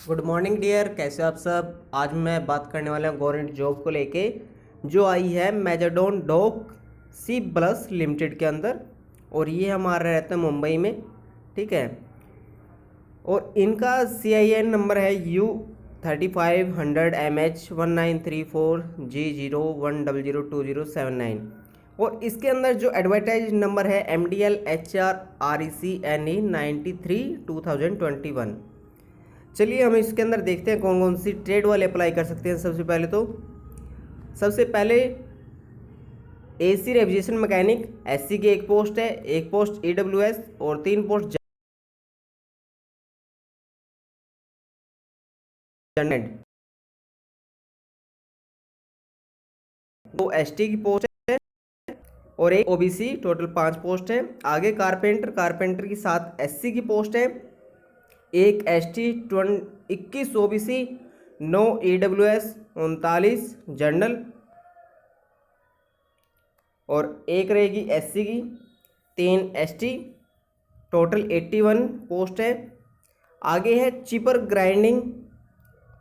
Good morning dear, कैसे हो आप सब। आज मैं बात करने वाला हूँ गवर्नमेंट जॉब को लेके जो आई है मैजाडोन डॉक सी प्लस लिमिटेड के अंदर। और ये हमारा रहता है मुंबई में, ठीक है। और इनका CIN नंबर है U3500MH1934G01002079। और इसके अंदर जो एडवर्टाइज नंबर है MDL HR RECNE93 2021। चलिए हम इसके अंदर देखते हैं कौन कौन सी ट्रेड वाले अप्लाई कर सकते हैं। सबसे पहले AC रेविजेशन मैकेनिक SC की एक पोस्ट है, एक पोस्ट EWS और 3 पोस्ट जनरल। 2 ST की पोस्ट है और एक OBC, टोटल 5 पोस्ट है। आगे कारपेंटर की 7 SC की पोस्ट है, एक ST 21 OBC, 9 EWS, 39 जनरल और एक रहेगी SC की, 3 ST, टोटल 81 पोस्ट है। आगे है चिपर ग्राइंडिंग,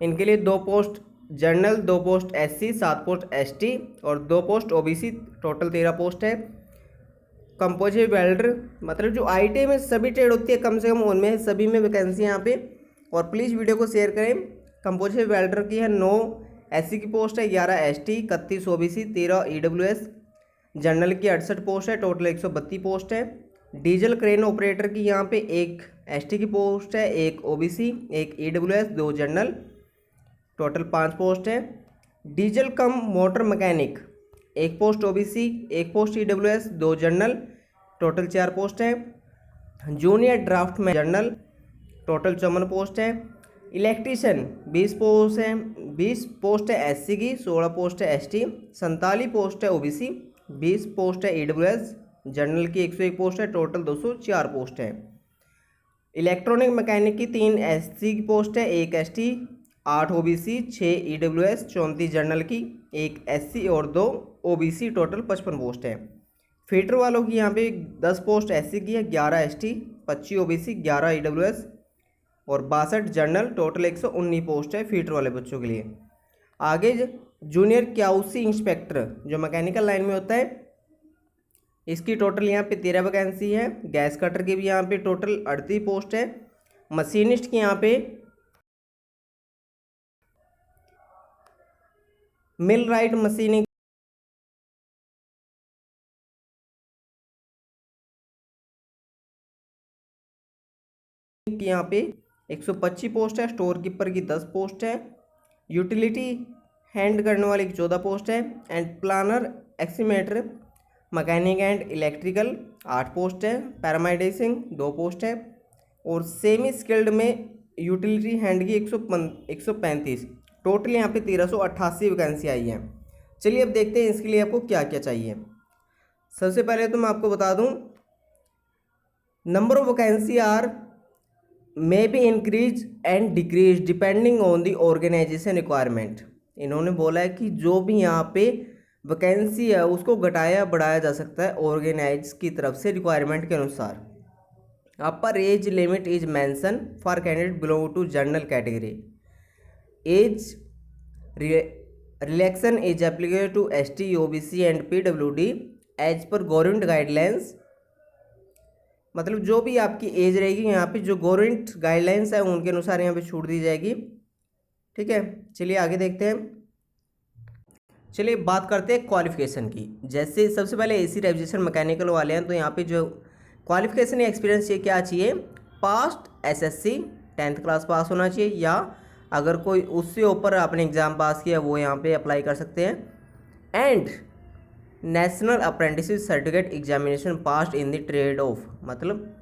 इनके लिए 2 post general, 2 post SC, 7 post ST और 2 पोस्ट OBC, टोटल 13 पोस्ट है। कंपोजिट वेल्डर, मतलब जो ITI में सभी ट्रेड होती है कम से कम उनमें सभी में वैकेंसी यहाँ पे। और प्लीज़ वीडियो को शेयर करें। कंपोजिट वेल्डर की है 9 SC की पोस्ट है, 11 ST, 31 OBC, 13 EWS, जनरल की 68 पोस्ट है, टोटल 132 पोस्ट है। डीजल क्रेन ऑपरेटर की यहाँ पे एक ST की पोस्ट है, एक OBC, एक EWS, 2 जनरल, टोटल 5 पोस्ट है। डीजल कम मोटर मैकेनिक, एक पोस्ट OBC, एक post EWS, 2 general, total 4 post है। जूनियर ड्राफ्ट में जनरल, टोटल 54 पोस्ट है। इलेक्ट्रीशियन 20 पोस्ट है, 20 पोस्ट है SC की, 16 पोस्ट है ST, 47 पोस्ट है OBC, 20 पोस्ट है EWS, जनरल की 101 पोस्ट है, टोटल 204 पोस्ट है। इलेक्ट्रॉनिक मैकेनिक की 3 SC की पोस्ट है, एक ST, 8 OBC, 6 EWS, 34 जनरल की, एक SC और 2 OBC, टोटल 55 पोस्ट है। फिटर वालों की यहाँ पे 10 पोस्ट SC की है, 11 ST, 25 OBC, 11 EWS और 62 जनरल, टोटल 119 पोस्ट है फीटर वाले बच्चों के लिए। आगे जूनियर क्याउसी इंस्पेक्टर जो मैकेनिकल लाइन में होता है, इसकी टोटल यहाँ पे 13 वैकेंसी है। गैस कटर की भी यहाँ पे टोटल 38 पोस्ट है। मशीनिस्ट की यहाँ पे मिल राइट मशीनिंग की यहाँ पे 125 पोस्ट है। स्टोर कीपर की 10 पोस्ट है। यूटिलिटी हैंड करने वाले की 14 पोस्ट है। And planner estimator mechanic and electrical 8 post है। पैरामेडिसिंग 2 पोस्ट है। और सेमी स्किल्ड में यूटिलिटी हैंड की 135, टोटल यहाँ पे 1388 वैकेंसी आई है। चलिए अब देखते हैं इसके लिए आपको क्या क्या चाहिए। सबसे पहले तो मैं आपको बता दूं, number of vacancy are may be increase and decrease depending on the organisation requirement. इन्होंने बोला है कि जो भी यहाँ पे वैकेंसी है उसको घटाया बढ़ाया जा सकता है ऑर्गेनाइज की तरफ से रिक्वायरमेंट के अनुसार। Upper age limit is mention for candidate belong to general category. Age relaxation is applicable to ST, OBC and PWD as per government guidelines. मतलब जो भी आपकी एज रहेगी यहाँ पे जो गवर्नमेंट गाइडलाइंस है उनके अनुसार यहाँ पे छूट दी जाएगी, ठीक है। चलिए आगे देखते हैं। चलिए बात करते हैं क्वालिफिकेशन की। जैसे सबसे पहले AC रेविजेशन मैकेनिकल वाले हैं तो यहाँ पे जो क्वालिफिकेशन या एक्सपीरियंस ये क्या चाहिए, past SSC 10th class pass होना चाहिए, या अगर कोई उससे ऊपर आपने एग्ज़ाम पास किया वो यहाँ पे अप्लाई कर सकते हैं। And national apprenticeship certificate examination past in the trade off, मतलब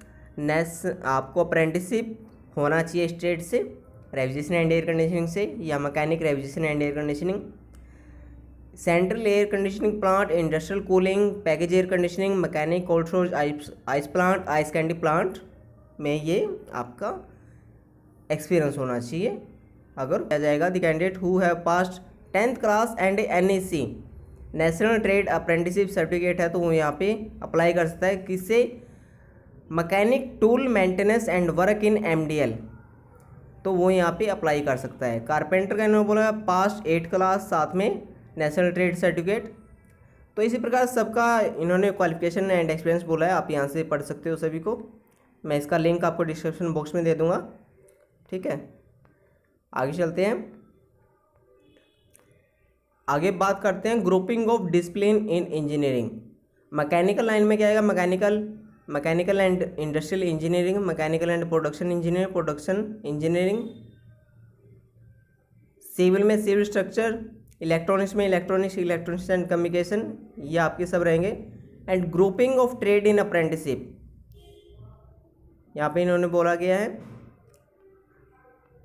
आपको अप्रेंटिसशिप होना चाहिए स्टेट से, रेविजेशन एंड एयर कंडीशनिंग से, या मैकेनिक रेविजेशन and air conditioning, central air conditioning plant, industrial cooling, package air conditioning, mechanic cold storage, ice plant, ice candy plant में ये आपका एक्सपीरियंस होना चाहिए। अगर किया जाएगा the candidate who have passed 10th class and NEC national trade apprenticeship certificate है तो वो यहाँ पे अप्लाई कर सकता है। किससे, mechanic tool maintenance and work in MDL तो वो यहाँ पे अप्लाई कर सकता है। कारपेंटर का इन्होंने बोला पास 8 क्लास, साथ में नेशनल ट्रेड सर्टिफिकेट। तो इसी प्रकार सबका इन्होंने क्वालिफिकेशन एंड एक्सपीरियंस बोला है, आप यहाँ से पढ़ सकते हो सभी को। मैं इसका लिंक आपको डिस्क्रिप्शन बॉक्स में दे दूँगा, ठीक है। आगे चलते हैं, आगे बात करते हैं grouping of discipline in engineering. Mechanical line में क्या आएगा, mechanical and industrial engineering, mechanical and production engineering. Civil में सिविल स्ट्रक्चर, इलेक्ट्रॉनिक्स में इलेक्ट्रॉनिक्स एंड कम्युनिकेशन, ये आपके सब रहेंगे। And grouping of trade in apprenticeship, यहाँ पे इन्होंने बोला गया है।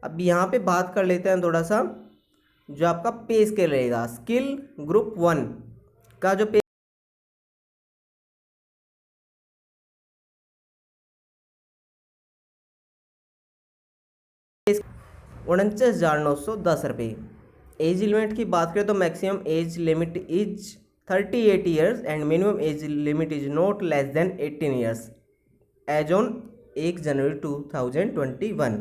अब यहाँ पे बात कर लेते हैं थोड़ा सा, जो आपका पे स्केल रहेगा, स्किल ग्रुप 1 का जो पे 49,910 रुपये। एज लिमिट की बात करें तो maximum age limit is 38 years and minimum age limit is not less than 18 years age on 1 January 2021।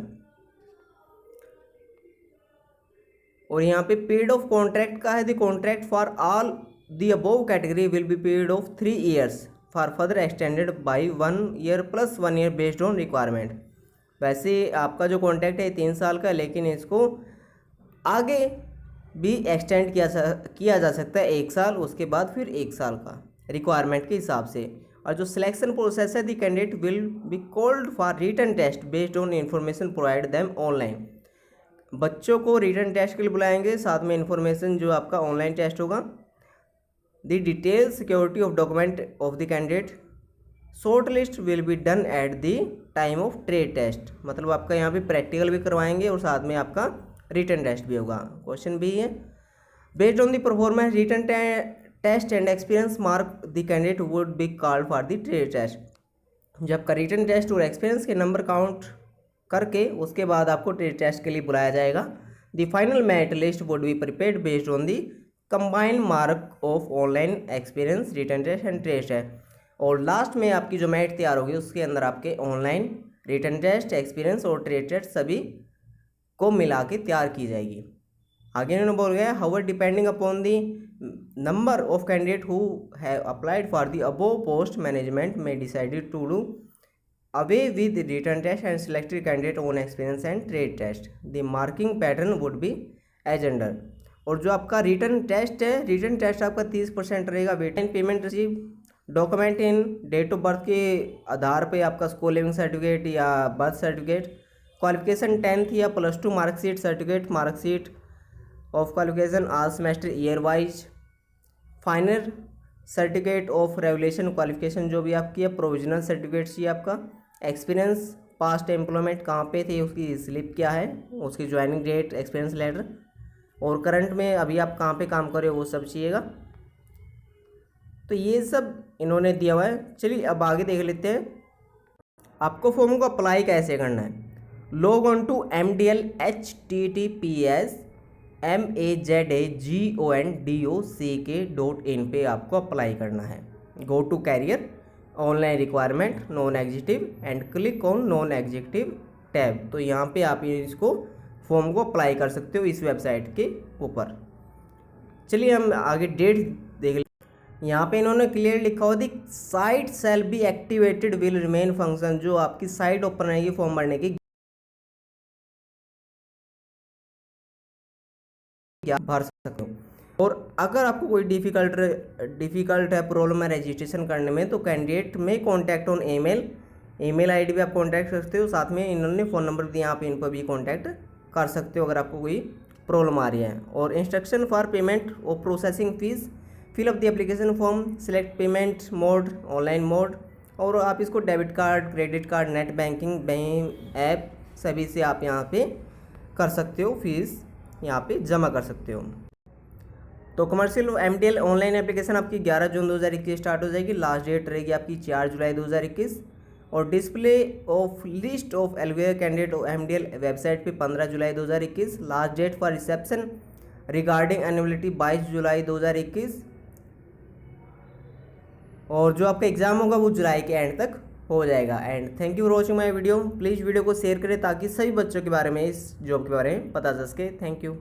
और यहाँ पे पीरियड ऑफ कॉन्ट्रैक्ट का है, the contract for all the above category will be period of 3 years for further extended by 1 year plus 1 year based on requirement. वैसे आपका जो contract है 3 साल का, लेकिन इसको आगे भी एक्सटेंड किया जा सकता है 1 साल, उसके बाद फिर 1 साल का रिक्वायरमेंट के हिसाब से। और जो सिलेक्शन प्रोसेस है, the candidate will be called for written test based on information provide them online. बच्चों को रिटन टेस्ट के लिए बुलाएंगे, साथ में इन्फॉर्मेशन जो आपका ऑनलाइन टेस्ट होगा। The detail security of document of the candidate, short list will be done at the time of trade test. मतलब आपका यहाँ पे प्रैक्टिकल भी करवाएंगे और साथ में आपका रिटन टेस्ट भी होगा। क्वेश्चन भी है, based on the performance written test and experience mark the candidate would be called for the trade test. जब का रिटन टेस्ट और एक्सपीरियंस के नंबर काउंट करके उसके बाद आपको ट्रेड टेस्ट के लिए बुलाया जाएगा। The final merit list would be prepared based on the combined mark of online experience, written test and trade test. और लास्ट में आपकी जो मेरिट तैयार होगी उसके अंदर आपके ऑनलाइन, रिटन टेस्ट, एक्सपीरियंस और ट्रेड टेस्ट सभी को मिला के तैयार की जाएगी। आगे इन्होंने बोल गया, however depending upon the number of candidate who have applied for the above post, management में decided to do away with written test and selected candidate on experience and trade test. The marking pattern would be as under. और जो आपका written test है, written test आपका 30% रहेगा। वेटेन payment receive document in date of birth के आधार पे आपका स्कूल लिविंग सर्टिफिकेट या बर्थ सर्टिफिकेट, क्वालिफिकेशन 10th या +2 marksheet certificate, marksheet of qualification all semester year wise, final certificate of revaluation qualification जो भी आपकी है, प्रोविजनल सर्टिफिकेट चाहिए आपका, एक्सपीरियंस, पास्ट एम्प्लॉयमेंट कहाँ पे थे उसकी स्लिप क्या है, उसकी ज्वाइनिंग डेट, एक्सपीरियंस लेटर, और करंट में अभी आप कहाँ पे काम कर रहे हो वो सब चाहिएगा। तो ये सब इन्होंने दिया हुआ है। चलिए अब आगे देख लेते हैं आपको फॉर्म को अप्लाई कैसे करना है। Log on to MDL https://MAZAGONDOCK.in पे आपको अप्लाई करना है। Go to career, online requirement, non executive and click on non executive tab. तो यहाँ पे आप इसको फॉर्म को अप्लाई कर सकते हो इस वेबसाइट के ऊपर। चलिए हम आगे डेट देख लें। यहाँ पे इन्होंने क्लियर लिखा हुआ, the site shall be activated will remain function. जो आपकी साइट ओपन रहेगी फॉर्म भरने की, भर सकते हो। और अगर आपको कोई डिफ़िकल्ट है, प्रॉब्लम है रजिस्ट्रेशन करने में, तो कैंडिडेट में कॉन्टैक्ट ऑन ईमेल आईडी भी आप कॉन्टैक्ट कर सकते हो। साथ में इन्होंने फ़ोन नंबर दिया, आप इन पर भी कॉन्टैक्ट कर सकते हो अगर आपको कोई प्रॉब्लम आ रही है। और instruction for payment of processing fees, fill up the application form, select payment mode, online mode, और आप इसको debit card, credit card, net banking, bank app सभी से आप यहाँ पे कर सकते हो, फीस यहाँ पे जमा कर सकते हो। तो कमर्शियल MDL ऑनलाइन एप्लीकेशन आपकी 11 जून 2021 स्टार्ट हो जाएगी। लास्ट डेट रहेगी आपकी 4 जुलाई 2021। और display of list of eligible candidate MDL website पे 15 जुलाई 2021। Last date for reception regarding annuality 22 जुलाई 2021। और जो आपका एग्ज़ाम होगा वो जुलाई के एंड तक हो जाएगा। And thank you for watching my video. Please video को शेयर करें ताकि सभी बच्चों के बारे में, इस जॉब के बारे में पता चल सके। Thank you.